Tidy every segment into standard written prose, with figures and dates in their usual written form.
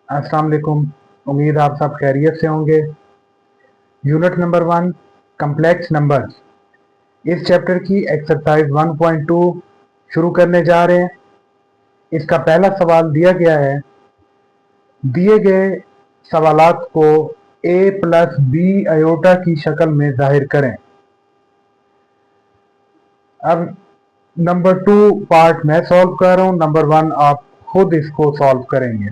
अस्सलाम वालेकुम। उम्मीद आप सब खैरियत से होंगे। यूनिट नंबर 1 कम्प्लेक्स नंबर्स, इस चैप्टर की एक्सरसाइज 1.2 शुरू करने जा रहे हैं। इसका पहला सवाल दिया गया है, दिए गए सवालात को a प्लस बी आयोटा की शक्ल में जाहिर करें। अब नंबर 2 पार्ट मैं सॉल्व कर रहा हूँ, नंबर 1 आप खुद इसको सॉल्व करेंगे।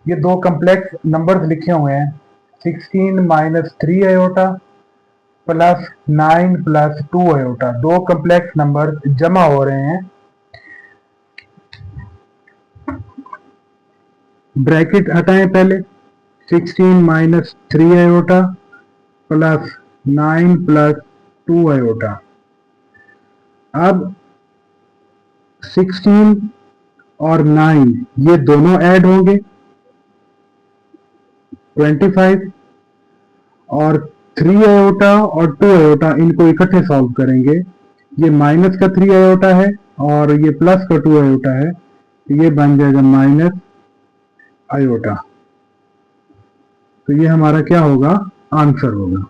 ये दो कम्प्लेक्स नंबर्स लिखे हुए हैं, 16 minus 3 iota plus 9 plus 2 iota. दो कम्प्लेक्स नंबर जमा हो रहे हैं। ब्रैकेट हटाएं पहले, 16 minus 3 iota plus 9 plus 2 iota. अब 16 और 9 ये दोनों ऐड होंगे 25, और 3 आयोटा और 2 आयोटा इनको इकट्ठे सॉल्व करेंगे। ये माइनस का 3 आयोटा है और ये प्लस का 2 आयोटा है, ये बन जाएगा माइनस आयोटा। तो ये हमारा क्या होगा, आंसर होगा।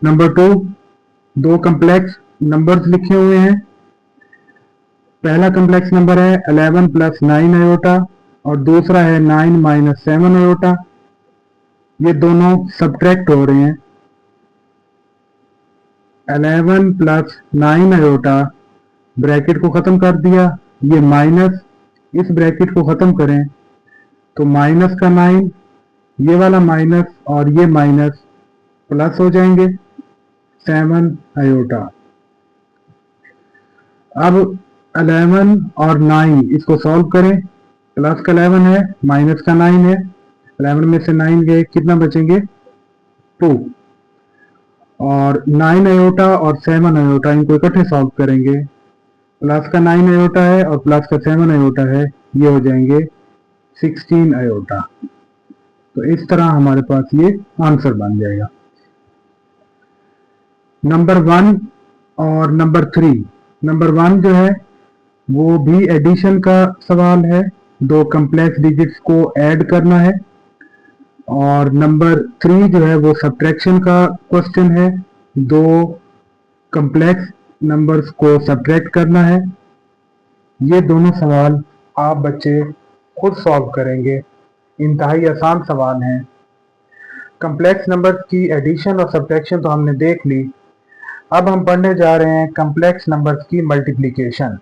नंबर 2 दो कम्प्लेक्स नंबर्स लिखे हुए हैं। पहला कम्प्लेक्स नंबर है 11 प्लस 9 आयोटा और दूसरा है 9 माइनस 7 आयोटा। ये दोनों सब्ट्रैक्ट हो रहे हैं। 11 प्लस 9 आयोटा, ब्रैकेट को खत्म कर दिया, ये माइनस, इस ब्रैकेट को खत्म करें तो माइनस का 9, ये वाला माइनस और ये माइनस प्लस हो जाएंगे 7 आयोटा। अब 11 और 9 इसको सॉल्व करें। प्लस का 11 है, माइनस का 9 है, 11 में से 9 गए, कितना बचेंगे 2। और 9 आयोटा और 7 आयोटा इनको इकट्ठे सॉल्व करेंगे। प्लस का 9 आयोटा है और प्लस का 7 आयोटा है, ये हो जाएंगे 16 आयोटा। तो इस तरह हमारे पास ये आंसर बन जाएगा। नंबर 1 और नंबर 3, नंबर 1 जो है वो भी एडिशन का सवाल है, दो कम्प्लेक्स डिजिट्स को ऐड करना है। और नंबर 3 जो है वो सब्ट्रैक्शन का क्वेश्चन है, दो कम्प्लेक्स नंबर्स को सब्ट्रैक्ट करना है। ये दोनों सवाल आप बच्चे खुद सॉल्व करेंगे, इंतहाई आसान सवाल हैं। कम्प्लेक्स नंबर्स की एडिशन और सब्ट्रैक्शन तो हमने देख ली। अब हम पढ़ने जा रहे हैं कम्प्लेक्स नंबर्स की मल्टीप्लिकेशन।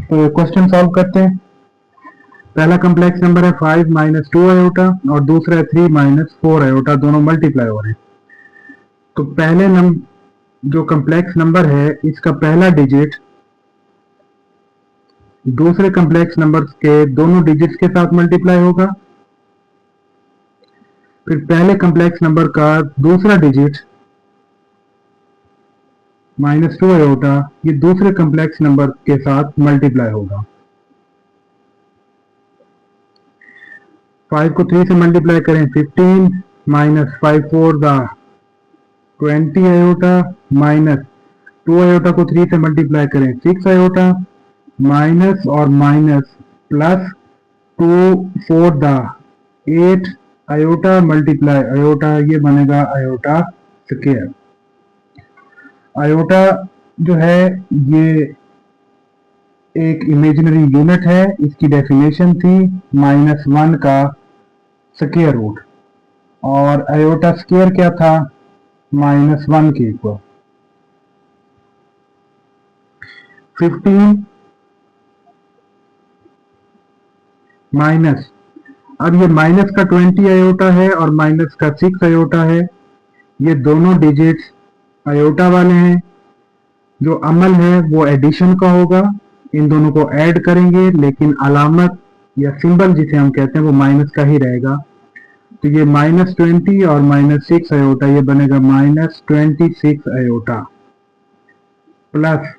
तो क्वेश्चन सॉल्व करते हैं। पहला कम्प्लेक्स नंबर है 5 माइनस 2 आयोटा और दूसरा है 3 माइनस 4 आयोटा, दोनों मल्टीप्लाई हो रहे हैं। तो पहले जो कम्प्लेक्स नंबर है इसका पहला डिजिट दूसरे कम्प्लेक्स नंबर के दोनों डिजिट्स के साथ मल्टीप्लाई होगा। फिर पहले कम्प्लेक्स नंबर का दूसरा डिजिट -2 आयोटा ये दूसरे कम्प्लेक्स नंबर के साथ मल्टीप्लाई होगा। 5 को 3 से मल्टीप्लाई करें 15, माइनस 5 4 20 आयोटा, माइनस 2 आयोटा को 3 से मल्टीप्लाई करें 6 आयोटा, माइनस और minus plus 2 4 8 iota multiply iota, ये बनेगा आयोटा स्क्वायर। आयोटा जो है ये एक इमेजिनरी यूनिट है, इसकी डेफिनेशन थी -1 का स्क्वायर रूट, और आयोटा स्क्वायर क्या था, -1 के इक्वल। 15 माइनस, अब ये माइनस का 20 आयोटा है और माइनस का 6 आयोटा है, ये दोनों डिजिट्स आयोटा वाले हैं। जो अमल है वो एडिशन का होगा, इन दोनों को ऐड करेंगे लेकिन अलामत या सिंबल जिसे हम कहते हैं वो माइनस का ही रहेगा। तो ये -20 और -6 आयोटा, ये बनेगा -26 आयोटा प्लस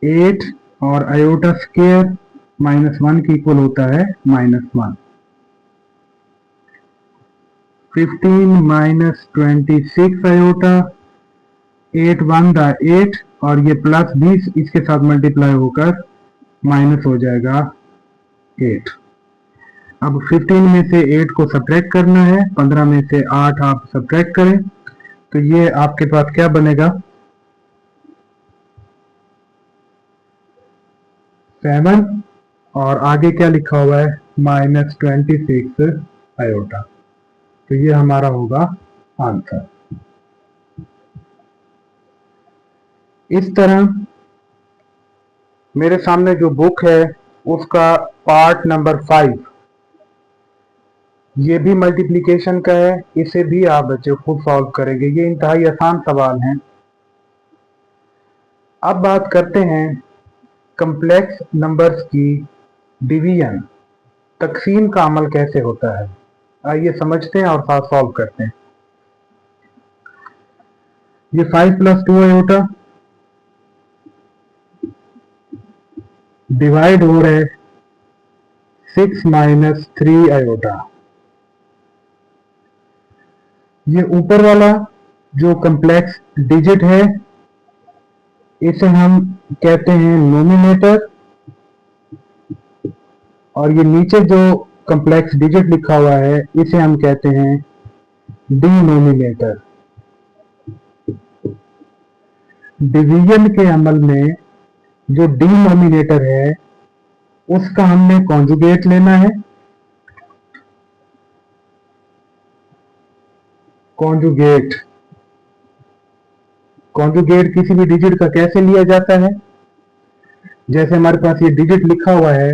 8 और आयोटा स्क्वायर -1 के इक्वल होता है -1। 15 माइनस 26 आयोटा, 8 1 8 और ये प्लस 20 इसके साथ मल्टीप्लाई होकर माइनस हो जाएगा 8। अब 15 में से 8 को सब्ट्रैक्ट करना है, 15 में से 8 आप सब्ट्रैक्ट करें तो ये आपके पास क्या बनेगा, 7 और आगे क्या लिखा हुआ है -26 आयोटा। तो ये हमारा होगा आंसर। इस तरह मेरे सामने जो बुक है उसका पार्ट नंबर 5 ये भी मल्टीप्लिकेशन का है, इसे भी आप बच्चे खुद सॉल्व करेंगे, ये इंतहाई आसान सवाल हैं। अब बात करते हैं कम्प्लेक्स नंबर्स की डिवीजन, तकसीम का अमल कैसे होता है। आइए समझते हैं और साथ सॉल्व करते हैं। ये 5 + 2 आयोटा डिवाइड हो रहा है 6 - 3 आयोटा। ये ऊपर वाला जो कम्प्लेक्स डिजिट है इसे हम कहते हैं नोमिनेटर, और ये नीचे जो कम्प्लेक्स डिजिट लिखा हुआ है इसे हम कहते हैं डिनोमिनेटर। डिवीजन के अमल में जो डिनोमिनेटर है उसका हमने कॉन्जुगेट लेना है। कॉन्जुगेट किसी भी डिजिट का कैसे लिया जाता है, जैसे हमारे पास ये डिजिट लिखा हुआ है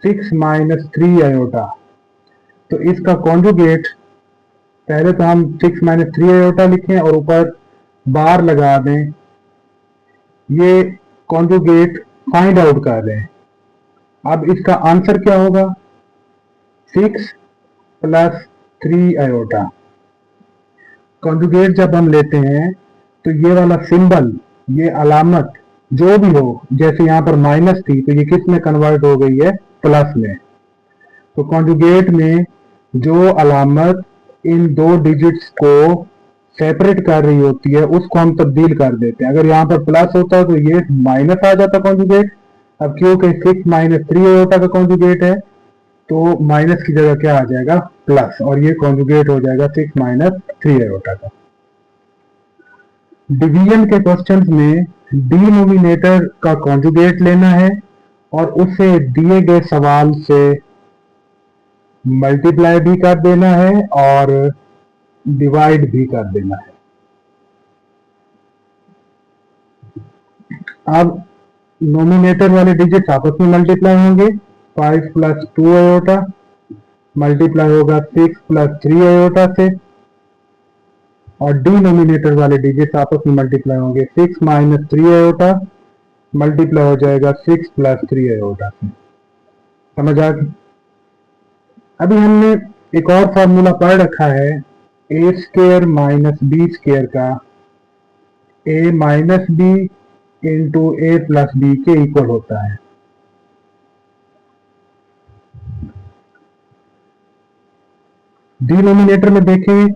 6 - 3 आयोटा, तो इसका कॉन्जुगेट पहले तो हम 6 - 3 आयोटा लिखें और ऊपर बार लगा दें, ये कॉन्जुगेट फाइंड आउट कर रहे हैं। अब इसका आंसर क्या होगा, 6 + 3 आयोटा। कॉन्जुगेट जब हम लेते हैं तो ये वाला सिंबल, ये अलामत जो भी हो, जैसे यहाँ पर माइनस थी तो ये किस में कन्वर्ट हो गई है, प्लस में। तो कॉन्जुगेट में जो अलामत इन दो डिजिट्स को सेपरेट कर रही होती है उसको हम तब्दील कर देते हैं। अगर यहाँ पर प्लस होता तो ये माइनस आ जाता कॉन्जुगेट। अब क्योंकि 6 - 3 आयोटा का कॉन्जुगेट है तो माइनस की जगह क्या आ जाएगा, प्लस, और ये कॉन्जुगेट हो जाएगा 6 - 3 आयोटा का। डिवीजन के क्वेश्चंस में डिनोमिनेटर का कॉन्जुगेट लेना है और उसे दिए गए सवाल से मल्टीप्लाई भी कर देना है और डिवाइड भी कर देना है। अब नोमिनेटर वाले डिजिट आपस में मल्टीप्लाई होंगे, 5 + 2 आयोटा मल्टीप्लाई होगा 6 + 3 आयोटा से, और डिनोमिनेटर वाले डिजिट आपस में मल्टीप्लाई होंगे 6 - 3 आयोटा मल्टीप्लाई हो जाएगा 6 + 3 आयोटा से। समझ आ गई। अभी हमने एक और फॉर्मूला पढ़ रखा है a² - b² का a - b into a + b के इक्वल होता है। डिनोमिनेटर में देखें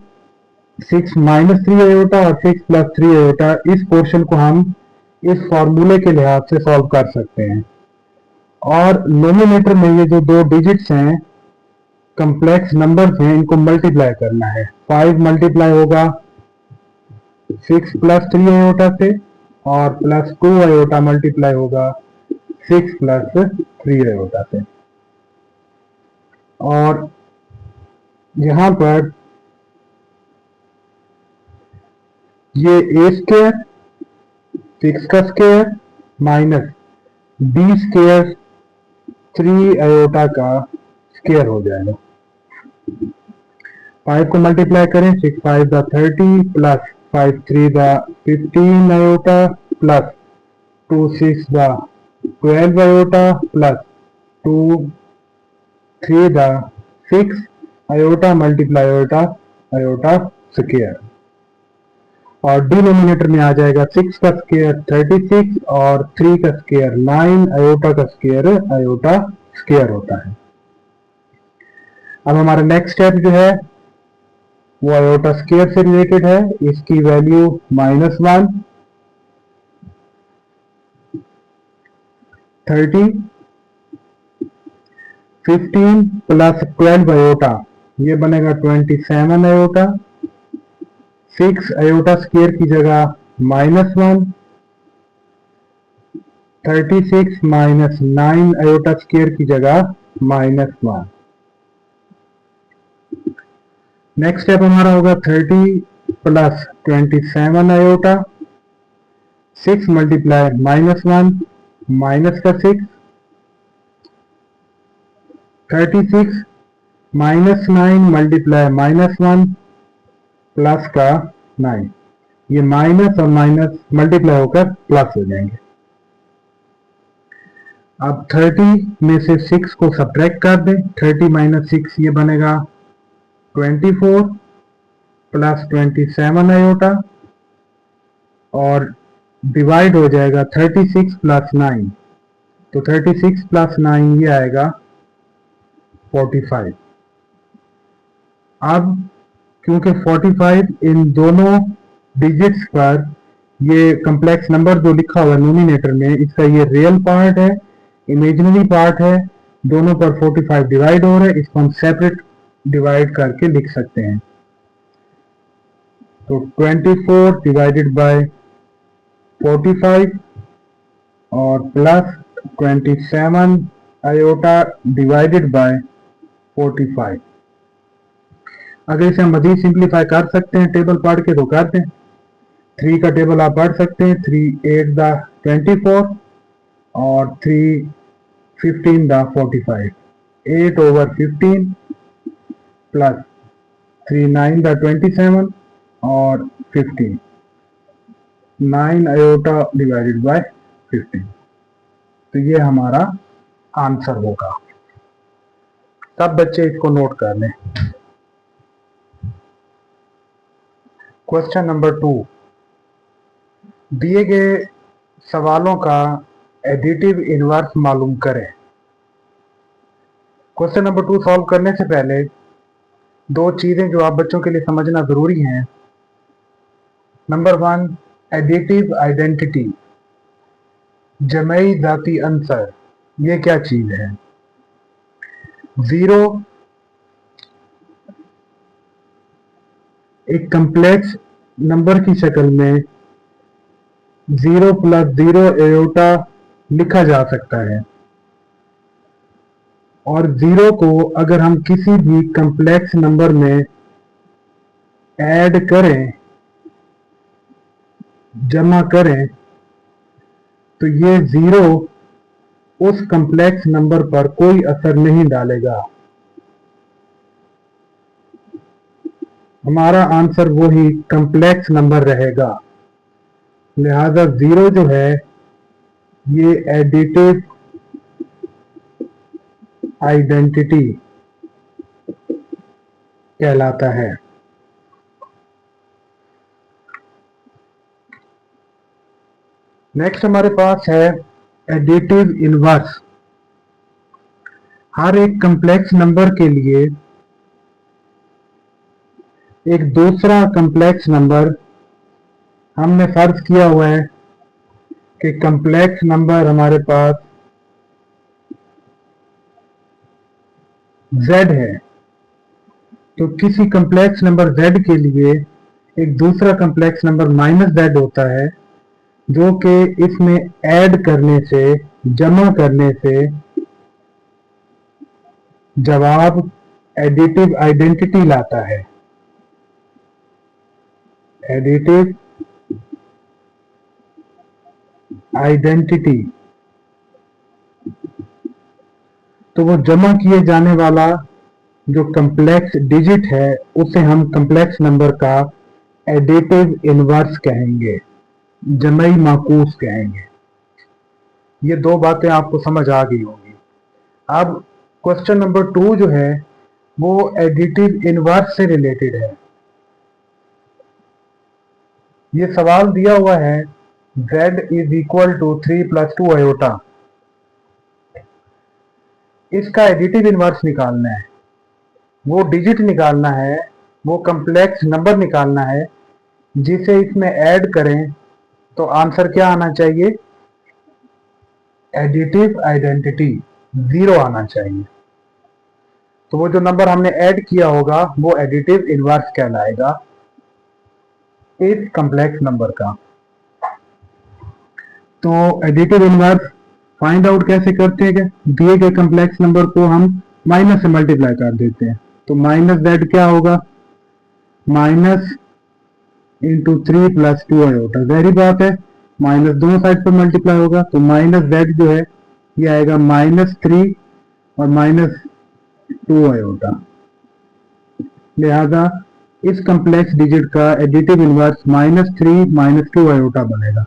6 - 3 आयोटा और 6 + 3 आयोटा, इस पोर्शन को हम इस फॉर्मूले के लिहाज से सॉल्व कर सकते हैं। और नोमिनेटर में ये जो दो डिजिट्स हैं, कम्प्लेक्स नंबर्स हैं, इनको मल्टीप्लाई करना है। 5 मल्टीप्लाई होगा 6 + 3 आयोटा से और +2 आयोटा मल्टीप्लाई होगा 6 + 3 आयोटा से। और यहां पर ये a² 6 का स्क्वायर माइनस b² 3 आयोटा का स्क्वायर हो जाएगा। 5 को मल्टीप्लाई करें, 6 × 5 = 30 plus 5 × 3 = 15 iota plus 2 × 6 = 12 iota plus 2 × 3 = 6 iota multiply iota iota square. और डिनोमिनेटर में आ जाएगा 6 का स्क्वायर 36 और 3 का स्क्वायर 9, आयोटा का स्क्वायर आयोटा स्क्वायर होता है। अब हमारा नेक्स्ट स्टेप जो है वो आयोटा स्क्वायर से रिलेटेड है, इसकी वैल्यू -1 30 15 प्लस 12 आयोटा, ये बनेगा 27 आयोटा। 6 आयोटा स्क्वायर की जगह -1, 36 माइनस 9 आयोटा स्क्वायर की जगह -1। नेक्स्ट स्टेप हमारा होगा 30 प्लस 27 आयोटा, 6 मल्टीप्लाई -1 माइनस का 6, 36 माइनस 9 मल्टीप्लाई -1 प्लस का 9, ये माइनस और माइनस मल्टीप्लाई होकर प्लस हो जाएंगे। अब 30 में से 6 को सब्ट्रैक्ट कर दें, 30 माइनस 6 ये बनेगा 24 प्लस 27 आयोटा, और डिवाइड हो जाएगा 36 प्लस 9, तो 36 प्लस 9 ये आएगा 45। अब क्योंकि 45 इन दोनों डिजिट्स पर, ये कम्प्लेक्स नंबर जो लिखा हुआ है नोमिनेटर में, इसका ये रियल पार्ट है, इमेजिनरी पार्ट है, दोनों पर 45 डिवाइड हो रहा है, इसको हम सेपरेट डिवाइड करके लिख सकते हैं। तो 24 डिवाइडेड बाय 45 और प्लस 27 आयोटा डिवाइडेड बाय 45। अगर इसे हम मजीद सिंप्लीफाई कर सकते हैं टेबल पढ़ के तो कर दें। 3 का टेबल आप पढ़ सकते हैं, 3 8 दा 24 और 3 15 दा 45, 8 ओवर 15 प्लस 3 9 दा 27 और 15, 9 आयोटा डिवाइडेड बाय 15। तो ये हमारा आंसर होगा। सब बच्चे इसको नोट कर लें। क्वेश्चन नंबर 2, दिए गए सवालों का एडिटिव इनवर्स मालूम करें। क्वेश्चन नंबर 2 सॉल्व करने से पहले दो चीजें जो आप बच्चों के लिए समझना जरूरी हैं। नंबर 1, एडिटिव आइडेंटिटी, जमई जाती अंसर, ये क्या चीज है? 0 एक कम्प्लेक्स नंबर की शक्ल में 0 प्लस 0 एयोटा लिखा जा सकता है, और 0 को अगर हम किसी भी कम्प्लेक्स नंबर में ऐड करें, जमा करें, तो ये 0 उस कम्प्लेक्स नंबर पर कोई असर नहीं डालेगा। हमारा आंसर वही कम्प्लेक्स नंबर रहेगा। लिहाजा 0 जो है ये एडिटिव आइडेंटिटी कहलाता है। नेक्स्ट हमारे पास है एडिटिव इनवर्स। हर एक कम्प्लेक्स नंबर के लिए एक दूसरा कम्प्लेक्स नंबर हमने फर्ज किया हुआ है कि कम्प्लेक्स नंबर हमारे पास z है, तो किसी कम्प्लेक्स नंबर z के लिए एक दूसरा कम्प्लेक्स नंबर -z होता है, जो कि इसमें ऐड करने से, जमा करने से जवाब एडिटिव आइडेंटिटी लाता है। एडिटिव आइडेंटिटी, तो वो जमा किए जाने वाला जो कम्प्लेक्स डिजिट है उसे हम कम्प्लेक्स नंबर का एडिटिव इनवर्स कहेंगे, जमई माकूस कहेंगे। ये दो बातें आपको समझ आ गई होंगी। अब क्वेश्चन नंबर 2 जो है वो एडिटिव इनवर्स से रिलेटेड है। ये सवाल दिया हुआ है z is equal to 3 plus 2 iota, इसका एडिटिव इनवर्स निकालना है, वो डिजिट निकालना है, वो कम्प्लेक्स नंबर निकालना है जिसे इसमें ऐड करें तो आंसर क्या आना चाहिए? एडिटिव आइडेंटिटी 0 आना चाहिए। तो वो जो नंबर हमने ऐड किया होगा वो एडिटिव इनवर्स कहलाएगा इस कॉम्प्लेक्स नंबर का। तो एडिटिव इनवर्स फाइंड आउट कैसे करते हैं? क्या दिए गए कॉम्प्लेक्स नंबर को हम माइनस से मल्टीप्लाई कर देते हैं। तो माइनस जेड क्या होगा? Minus into 3 plus 2 iota. जाहिर बात है माइनस दोनों साइड पर मल्टीप्लाई होगा, तो माइनस जेड जो है ये आएगा -3 और -2 आयोटा। लिहाजा इस कॉम्प्लेक्स डिजिट का एडिटिव इनवर्स -3 -2 आयोटा बनेगा।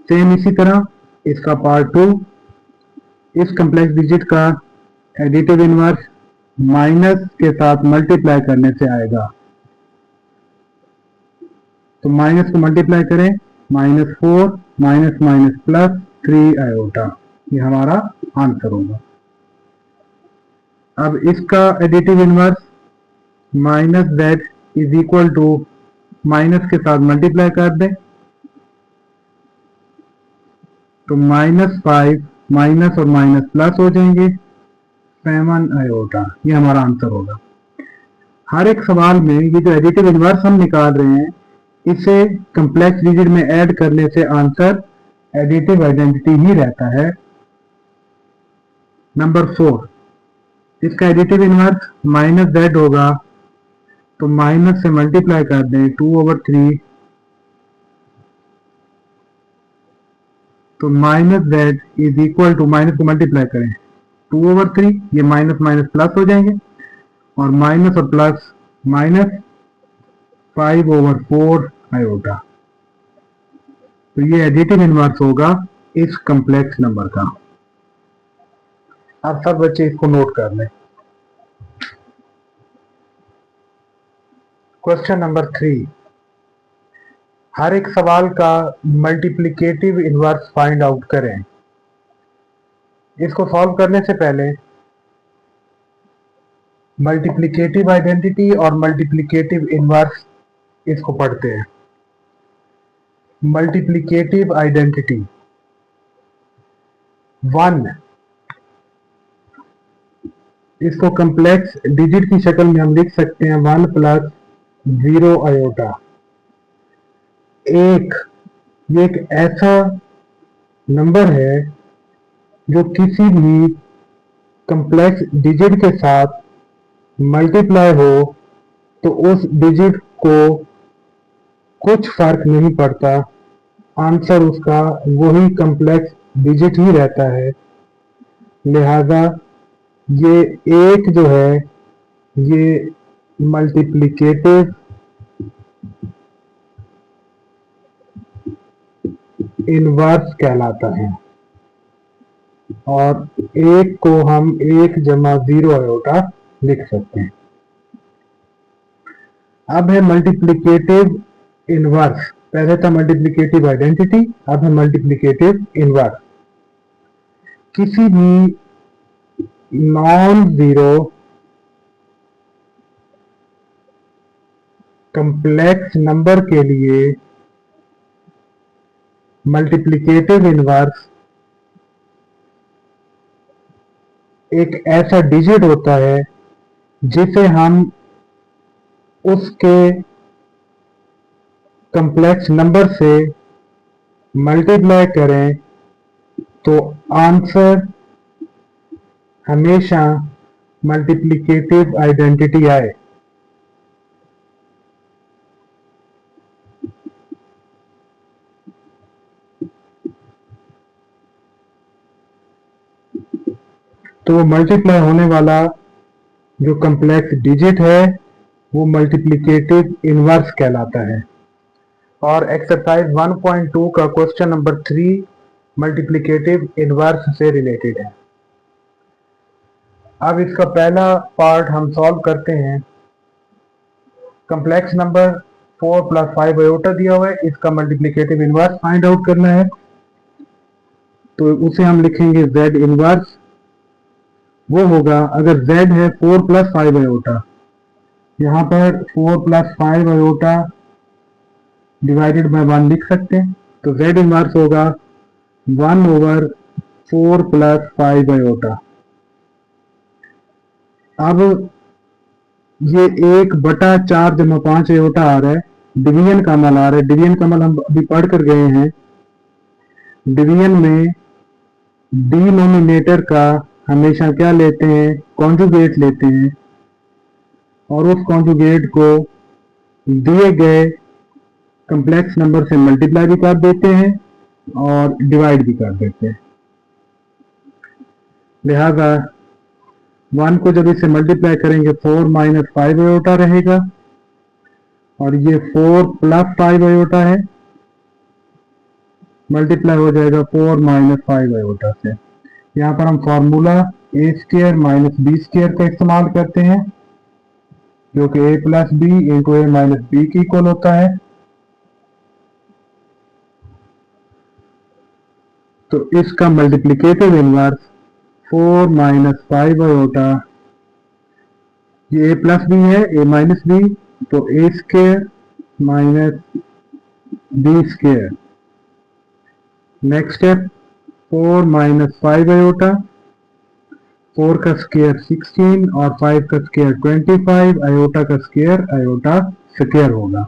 सेम इसी तरह इसका पार्ट 2, इस कॉम्प्लेक्स डिजिट का एडिटिव इनवर्स माइनस के साथ मल्टीप्लाई करने से आएगा। तो माइनस को मल्टीप्लाई करें, -4 माइनस माइनस प्लस 3 आयोटा, ये हमारा आंसर होगा। अब इसका additive inverse -z is equal to minus के साथ मल्टीप्लाई कर दें, तो -5 माइनस और माइनस प्लस हो जाएंगे 7 आयोटा, ये हमारा आंसर होगा। हर एक सवाल में ये जो एडिटिव इनवर्स हम निकाल रहे हैं इसे कॉम्प्लेक्स डिजिट में ऐड करने से आंसर एडिटिव आइडेंटिटी ही रहता है। नंबर 4, इसका एडिटिव इनवर्स -z होगा, तो माइनस से मल्टीप्लाई कर दें 2/3, तो -z is equal to, minus को मल्टीप्लाई करें 2/3, ये माइनस माइनस प्लस हो जाएंगे और माइनस और प्लस माइनस 5/4 आयोटा। तो ये एडिटिव इनवर्स होगा इस कॉम्प्लेक्स नंबर का। अब सब बच्चे इसको नोट कर लें। क्वेश्चन नंबर 3, हर एक सवाल का मल्टीप्लिकेटिव इनवर्स फाइंड आउट करें। इसको सॉल्व करने से पहले मल्टीप्लिकेटिव आइडेंटिटी और मल्टीप्लिकेटिव इनवर्स इसको पढ़ते हैं। मल्टीप्लिकेटिव आइडेंटिटी 1, इसको कॉम्प्लेक्स डिजिट की शक्ल में हम लिख सकते हैं 1 प्लस 0 आयोटा। ये एक ऐसा नंबर है जो किसी भी कॉम्प्लेक्स डिजिट के साथ मल्टीप्लाई हो तो उस डिजिट को कुछ फर्क नहीं पड़ता, आंसर उसका वही कॉम्प्लेक्स डिजिट ही रहता है। लिहाजा ये एक जो है ये मल्टीप्लिकेटिव इनवर्स कहलाता है और एक को हम 1 जमा 0 आयोटा लिख सकते हैं। अब है मल्टीप्लिकेटिव इनवर्स। पहले था मल्टीप्लिकेटिव आइडेंटिटी, अब है मल्टीप्लिकेटिव इनवर्स। किसी भी नॉन जीरो कॉम्प्लेक्स नंबर के लिए मल्टीप्लिकेटिव इनवर्स एक ऐसा डिजिट होता है जिसे हम उसके कॉम्प्लेक्स नंबर से मल्टीप्लाई करें तो आंसर हमेशा मल्टीप्लिकेटिव आइडेंटिटी आए। तो मल्टीप्लाई होने वाला जो कॉम्प्लेक्स डिजिट है वो मल्टीप्लिकेटिव इनवर्स कहलाता है। और एक्सरसाइज 1.2 का क्वेश्चन नंबर 3 मल्टीप्लिकेटिव इनवर्स से रिलेटेड है। अब इसका पहला पार्ट हम सॉल्व करते हैं। कॉम्प्लेक्स नंबर 4 प्लस 5 आयोटा दिया हुआ है, इसका मल्टीप्लिकेटिव इनवर्स फाइंड आउट करना है। तो उसे हम लिखेंगे z इनवर्स। वो होगा, अगर z है 4 प्लस 5 आयोटा, यहाँ पर 4 प्लस 5 आयोटा डिवाइडेड बाय 1 लिख सकते हैं। तो z इनवर्स होगा 1/4 प्लस 5 आयोटा। अब ये 1/4 जमा 5 एओटा आ रहा है, डिवीजन का अमल आ रहा है। डिवीजन का अमल हम अभी पढ़ कर गए हैं। डिवीजन में डिनोमिनेटर का हमेशा क्या लेते हैं, कॉन्जुगेट लेते हैं, और उस कॉन्जुगेट को दिए गए कम्प्लेक्स नंबर से मल्टीप्लाई भी कर देते हैं और डिवाइड भी कर देते हैं। लिहाजा 1 को जब इसे मल्टीप्लाई करेंगे 4 माइनस 5 आयोटा रहेगा, और ये 4 प्लस 5 आयोटा है, मल्टीप्लाई हो जाएगा 4 माइनस 5 आयोटा से। यहाँ पर हम फॉर्मूला ए स्क्र माइनस बी स्क्र का इस्तेमाल करते हैं, जो कि ए plus b into a minus B की इक्वल होता है। तो इसका मल्टीप्लिकेटिव इनवर्स 4 माइनस 5 आयोटा, ये ए प्लस बी है, ए माइनस बी, तो a square minus b square. Next step 4 minus 5 iota, 4 का स्क्वायर 16 और 5 का स्क्वायर 25, आयोटा का स्क्वायर आयोटा स्क्वायर होगा।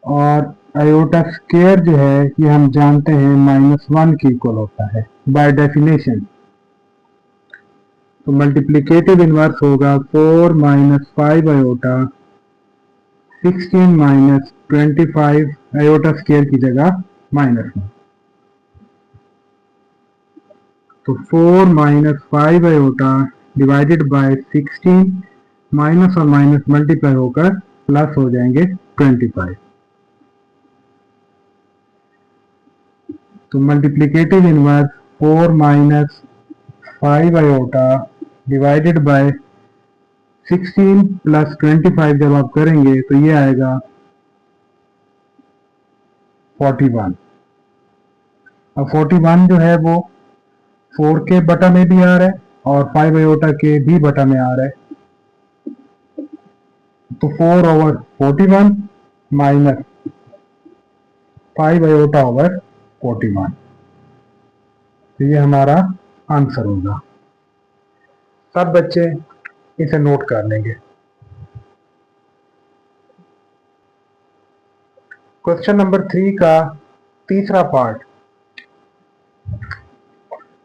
और आयोटा स्क्वायर जो है ये हम जानते हैं -1 की इक्वल होता है बाय डेफिनेशन। तो मल्टीप्लिकेटिव इनवर्स होगा 4 minus 5 iota 16 minus 25, iota square की जगह -1। तो 4 minus 5 iota divided bye 16, minus और माइनस मल्टीप्लाई होकर प्लस हो जाएंगे 25। तो multiplicative inverse 4 minus 5 iota divided bye 16 plus 25 जब आप करेंगे तो ये आएगा 41। अब 41 जो है वो 4 के बटा में भी आ रहा है और 5 आयोटा के भी बटा में आ रहा है। तो 4 ओवर 41 माइनस 5 आयोटा ओवर 41, तो ये हमारा आंसर होगा। सब बच्चे इसे नोट कर लेंगे। क्वेश्चन नंबर 3 का तीसरा पार्ट।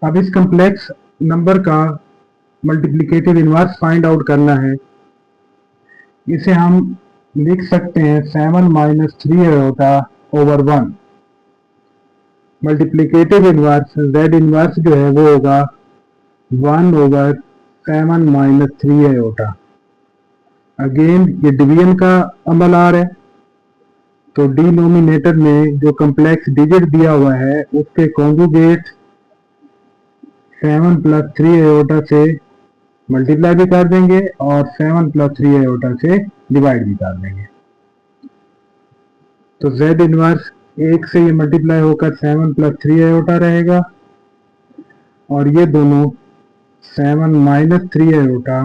अब इस कम्प्लेक्स नंबर का मल्टीप्लिकेटिव इनवर्स फाइंड आउट करना है। इसे हम लिख सकते हैं 7 minus 3 iota over 1। Multiplicative inverse z inverse जो है वो होगा 1 ओवर 7 माइनस 3 आयोटा। अगेन ये डिवीजन का अमल आ रहा है, तो डिनोमिनेटर में जो कम्प्लेक्स डिजिट दिया हुआ है उसके कॉन्जुगेट 7 प्लस 3 आयोटा से मल्टीप्लाई भी कर देंगे और 7 प्लस 3 आयोटा से डिवाइड भी कर देंगे। तो z इनवर्स 1 से ये मल्टीप्लाई होकर 7 प्लस 3 आयोटा रहेगा, और ये दोनों 7 minus 3 iota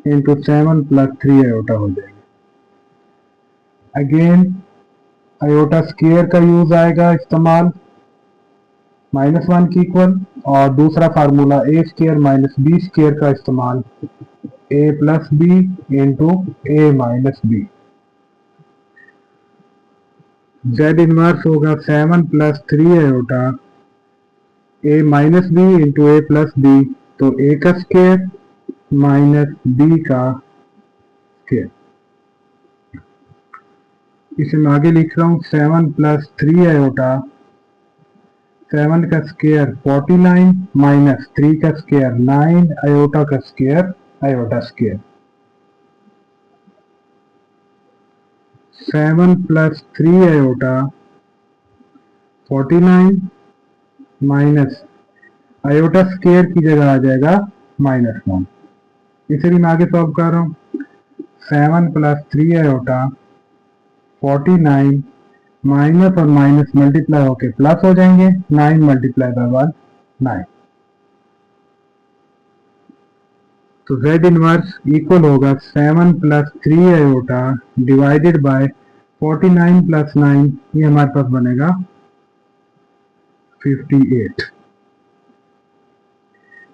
into 7 plus 3 iota हो जाएगा। अगेन आयोटा स्क्वायर का यूज आएगा इस्तेमाल, -1 की इक्वल, और दूसरा फार्मूला ए स्क्वायर माइनस बी स्क्वायर का इस्तेमाल, ए plus b into a minus B. z inverse होगा 7 plus 3 iota A minus b into a plus B, तो ए का स्क्वायर माइनस बी का स्क्वायर। इसे मैं आगे लिख रहा हूँ 7 प्लस 3 आयोटा, 7 का स्क्वायर 49 माइनस 3 का स्क्वायर 9, आयोटा का square iota square. 7 plus 3 iota 49 minus iota square की जगह आ जाएगा -1। इसे भी मैं आगे सॉल्व कर रहा हूँ। 7 प्लस 3 आयोटा 49 माइनस और माइनस मल्टीप्लाई होके प्लस हो जाएंगे, 9 मल्टीप्लाई बाय 1 9। तो z इनवर्स इक्वल होगा 7 plus 3 iota divided bye 49 plus 9, ये हमारे पास बनेगा 58।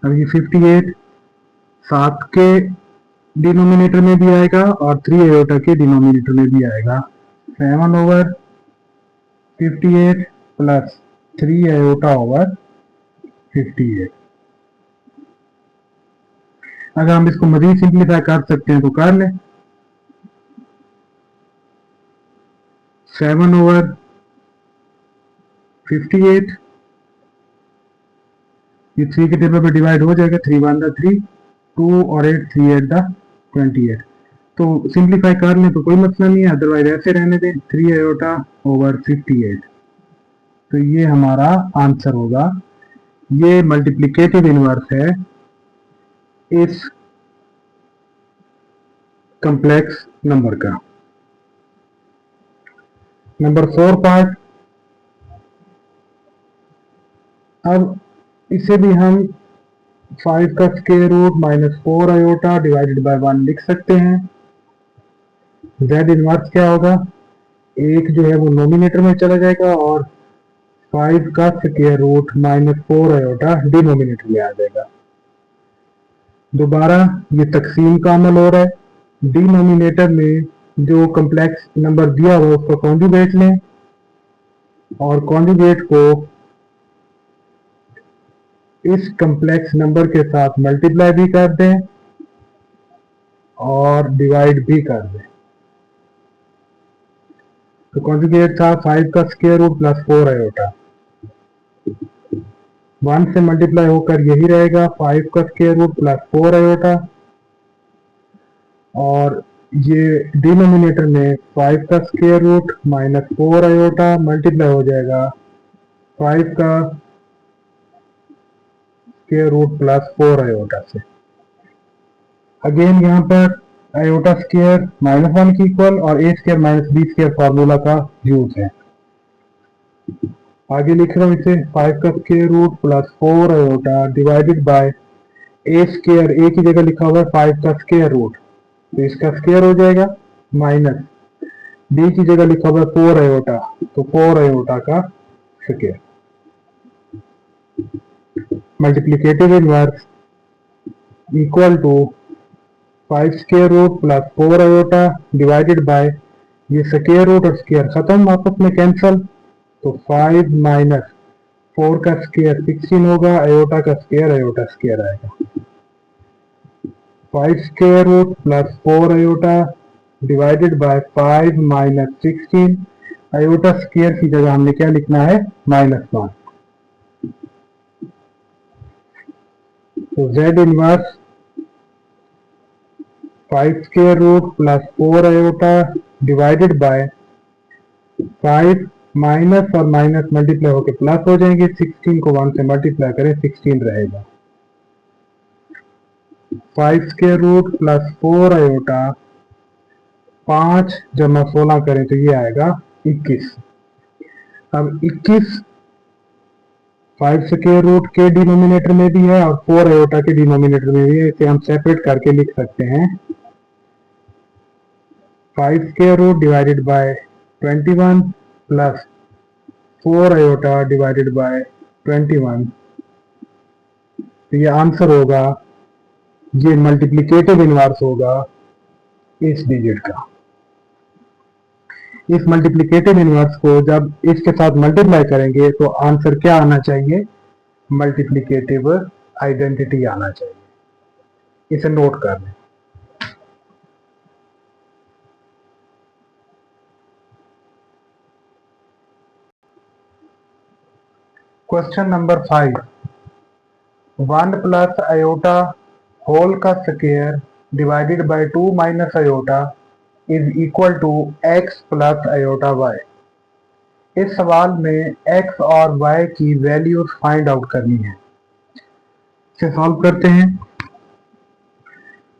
अब ये 58 7 के डिनोमिनेटर में भी आएगा और 3 आयोटा के डिनोमिनेटर में भी आएगा। 7/58 प्लस 3 आयोटा ओवर 58। अगर हम इसको मजीद सिंप्लीफाई कर सकते हैं तो कर लें। 7/58 ये 3 के टेबल पे डिवाइड हो जाएगा। 3 1 द 3, 2 और 8 3 8 द 28। तो सिंप्लीफाई कर लें तो कोई मसला नहीं है, अदरवाइज ऐसे रहने दें। 3 आयोटा ओवर 58। तो ये हमारा आंसर होगा। ये मल्टीप्लिकेटिव इनवर्स है इस कॉम्प्लेक्स नंबर का। Number 4 part. अब इसे भी हम 5 का square root minus 4 iota divided by 1 लिख सकते हैं। जेड इनवर्स क्या होगा, एक जो है वो नोमिनेटर में चला जाएगा और 5 का square root minus 4 iota denominator में आ जाएगा। दोबारा ये तकसीम का अमल हो रहा है। डिनोमिनेटर में जो कॉम्प्लेक्स नंबर दिया हुआ उसको कॉन्जुगेट लें और कॉन्जुगेट को इस कॉम्प्लेक्स नंबर के साथ मल्टीप्लाई भी कर दें और डिवाइड भी कर दें। तो कॉन्जुगेट था 5 का स्क्वायर रूट प्लस 4 आयोटा। 1 से मल्टीप्लाई होकर यही रहेगा 5 का स्क्वायर रूट प्लस 4 आयोटा और ये डिनोमिनेटर में 5 का square root minus 4 iota multiply हो जाएगा 5 का स्क्वायर रूट प्लस 4 आयोटा से। अगेन यहाँ पर आयोटा स्क्वायर -1 की इक्वल और a square minus b square formula का यूज है। आगे लिख रहा हूँ इसे 5 का square root plus 4 iota divided by a square, a की जगह लिखा हुआ है 5 का स्क्वायर रूट तो इसका स्क्वायर हो जाएगा माइनस b की जगह लिखा हुआ है 4 आयोटा तो 4 आयोटा का square. Multiplicative inverse equal to 5 square root plus 4 iota divided by ये स्क्वायर रूट और स्क्वायर खत्म आपस में कैंसल तो 5 माइनस 4 का स्क्वायर 16 होगा, आयोटा का स्क्वायर आएगा। 5 square root plus 4 iota divided by 5 minus 16, iota square की जगह हमने क्या लिखना है -1। तो z inverse 5 square root plus 4 iota divided by 5 minus और माइनस मल्टीप्लाई होकर प्लस हो जाएंगे। 16 को 1 से मल्टीप्लाई करें 16 रहेगा। 5 स्क्वायर रूट प्लस 4 आयोटा 5 जमा 16 करें तो ये आएगा 21। अब 21 5 स्क्वायर रूट के डिनोमिनेटर में भी है और 4 आयोटा के डिनोमिनेटर में भी है। इसे हम सेपरेट करके लिख सकते हैं 5 square root divided by 21 plus 4 iota divided by 21। तो ये आंसर होगा, ये मल्टीप्लिकेटिव इनवर्स होगा इस डिजिट का। इस मल्टीप्लिकेटिव इनवर्स को जब इसके साथ मल्टीप्लाई करेंगे तो आंसर क्या आना चाहिए, मल्टीप्लिकेटिव आइडेंटिटी आना चाहिए। इसे नोट कर लें। Question number 5, 1 plus iota whole का square divided by 2 minus iota is equal to x plus iota y। इस सवाल में x और y की वैल्यूज फाइंड आउट करनी है। इसे सॉल्व करते हैं।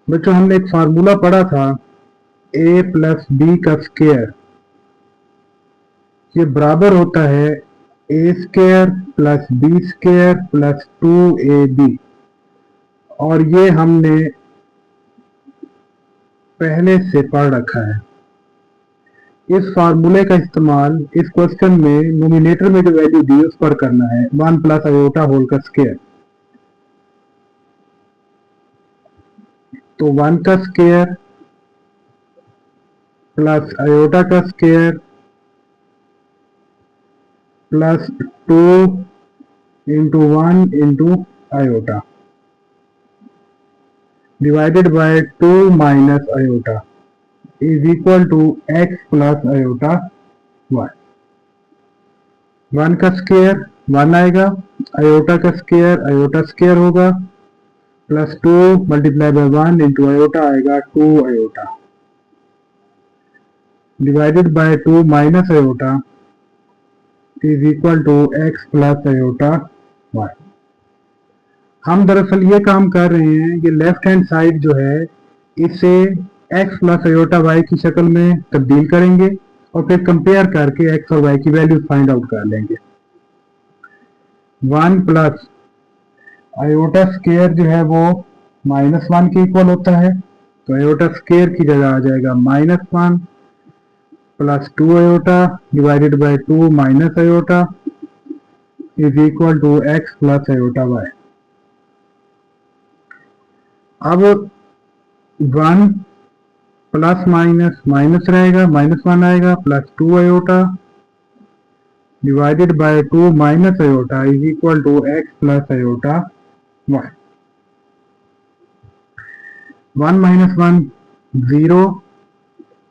बच्चों हमने एक फार्मूला पढ़ा था a प्लस बी का स्क्वायर, ये बराबर होता है a square plus b square plus 2ab और ये हमने पहले से पढ़ रखा है। इस फार्मूले का इस्तेमाल इस क्वेश्चन में नोमिनेटर में जो वैल्यू दी उस पर करना है 1 प्लस आयोटा होल का स्क्वायर। तो 1 का स्क्वायर प्लस आयोटा का square plus 2 into 1 into iota divided by 2 minus iota is equal to x plus iota y. 1 का स्क्वायर 1 आएगा, आयोटा स्क्वायर होगा, plus 2 multiply by 1 into iota आएगा 2 iota divided by 2 minus iota is equal to x plus iota y. हम दरअसल ये काम कर रहे हैं, ये लेफ्ट हैंड साइड जो है इसे x प्लस आयोटा वाई की शक्ल में तब्दील करेंगे और फिर कंपेयर करके x और y की वैल्यू फाइंड आउट कर लेंगे। 1 प्लस आयोटा स्क्वायर जो है वो -1 के इक्वल होता है, तो आयोटा स्क्वायर की जगह आ जाएगा -1 plus 2 iota divided by 2 minus iota is equal to x plus iota y. अब 1 प्लस माइनस माइनस रहेगा, -1 आएगा, plus 2 iota divided by 2 minus iota is equal to x plus iota y. 1 minus 1 0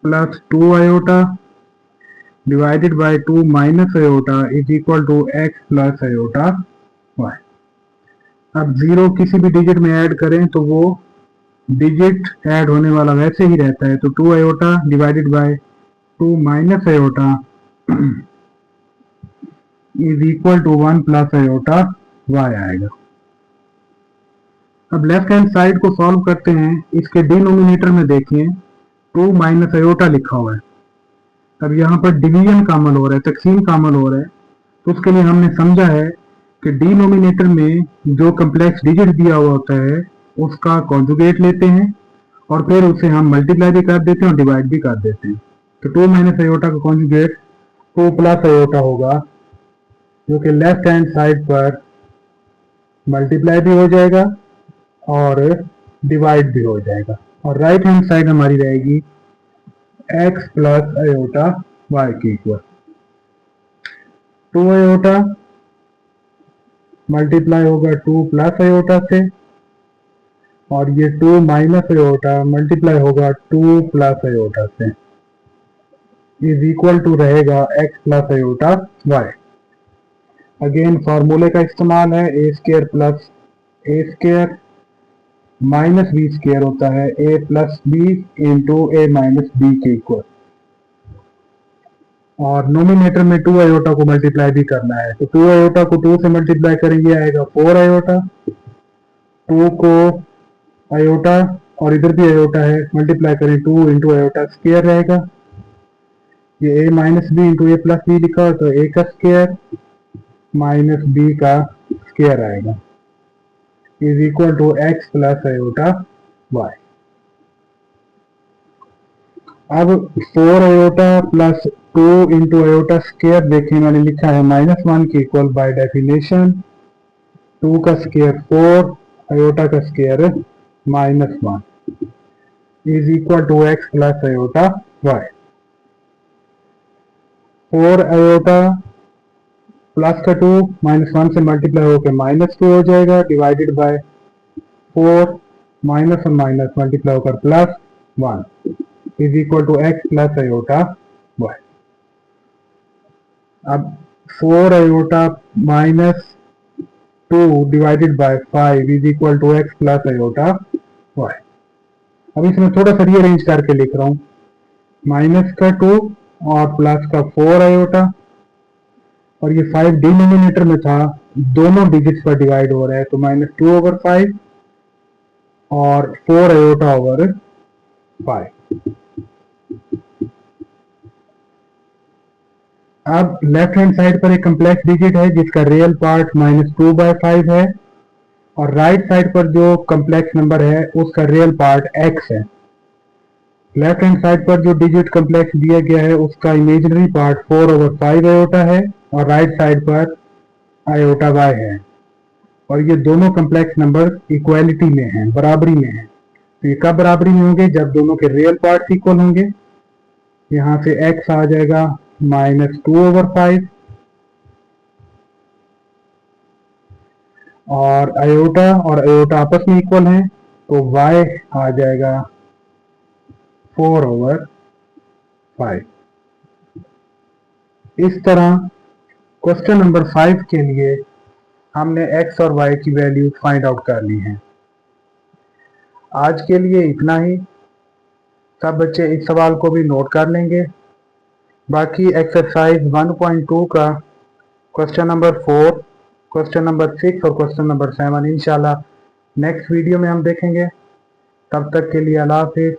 plus 2 iota divided by 2 minus iota is equal to x plus iota y. अब 0 किसी भी digit में add करें तो वो digit add होने वाला वैसे ही रहता है, तो 2 iota divided by 2 minus iota is equal to 1 plus iota y आएगा। अब लेफ्ट हैंड साइड को सॉल्व करते हैं, इसके डिनोमिनेटर में देखें 2 माइनस आयोटा लिखा हुआ है। अब यहाँ पर डिवीजन का अमल हो रहा है, तकसीम का अमल हो रहा है, तो उसके लिए हमने समझा है कि डिनोमिनेटर में जो कम्प्लेक्स डिजिट दिया हुआ होता है उसका कॉन्जुगेट लेते हैं और फिर उसे हम मल्टीप्लाई भी कर देते हैं और डिवाइड भी कर देते हैं। तो 2 माइनस आयोटा का कॉन्जुगेट 2 प्लस आयोटा होगा, जो कि लेफ्ट हैंड साइड पर मल्टीप्लाई भी हो जाएगा और डिवाइड भी हो जाएगा, और राइट हैंड साइड हमारी रहेगी x प्लस आयोटा वाई की इक्वल 2 आयोटा मल्टीप्लाई होगा 2 प्लस आयोटा से, और ये 2 माइनस आयोटा मल्टीप्लाई होगा 2 प्लस आयोटा से इज इक्वल टू रहेगा x plus iota y. Again फार्मूले का इस्तेमाल है, a square plus a square minus b square होता है a plus b into a minus b के इक्वल, और नोमिनेटर में 2 आयोटा को मल्टीप्लाई भी करना है, तो 2 आयोटा को 2 से मल्टीप्लाई करेंगे आएगा 4 आयोटा, 2 को आयोटा और इधर भी आयोटा है, मल्टीप्लाई करें 2 इंटू आयोटा स्क्वायर रहेगा, ये a minus b into a plus b लिखा हो तो a का स्क्वायर माइनस बी का स्क्वायर आएगा is equal to x plus iota y. अब 4 iota plus 2 into iota square देखें, मैंने लिखा है -1 के इक्वल बाय डेफिनेशन, 2 का स्क्वायर 4 आयोटा का square -1 is equal to x plus iota y. 4 iota plus का 2 -1 से मल्टीप्लाई होकर -2 हो जाएगा डिवाइडेड बाय 4 माइनस और माइनस मल्टीप्लाई होकर +1 is equal to x plus iota y. अब 4 iota -2 divided by 5 is equal to x plus iota y. अब इसमें थोड़ा सा रीअरेंज करके लिख रहा हूँ, माइनस का 2 और प्लस का 4 आयोटा, और ये 5 डिनोमिनेटर में था, दोनों डिजिट्स पर डिवाइड हो रहा है, तो -2 ओवर 5 और 4 आयोटा ओवर 5। अब लेफ्ट हैंड साइड पर एक कम्प्लेक्स डिजिट है जिसका रियल पार्ट -2/5 है, और राइट साइड पर जो कम्प्लेक्स नंबर है उसका रियल पार्ट x है। लेफ्ट हैंड साइड पर जो डिजिट कम्प्लेक्स दिया गया है उसका इमेजिनरी पार्ट 4 ओवर 5 आयोटा है, और राइट साइड पर आयोटा y है, और ये दोनों कम्प्लेक्स नंबर इक्वालिटी में हैं, बराबरी में हैं, तो ये कब बराबरी में होंगे? जब दोनों के रियल पार्ट्स इक्वल होंगे। यहां से x आ जाएगा -2/5 और अयोटा आपस में इक्वल हैं, तो y आ जाएगा 4/5। इस तरह क्वेश्चन नंबर 5 के लिए हमने x और y की वैल्यू फाइंड आउट कर ली है। आज के लिए इतना ही। सब बच्चे इस सवाल को भी नोट कर लेंगे। बाकी एक्सरसाइज 1.2 का क्वेश्चन नंबर 4, क्वेश्चन नंबर 6 और क्वेश्चन नंबर 7 इंशाल्लाह नेक्स्ट वीडियो में हम देखेंगे। तब तक के लिए अल्लाह हाफिज़।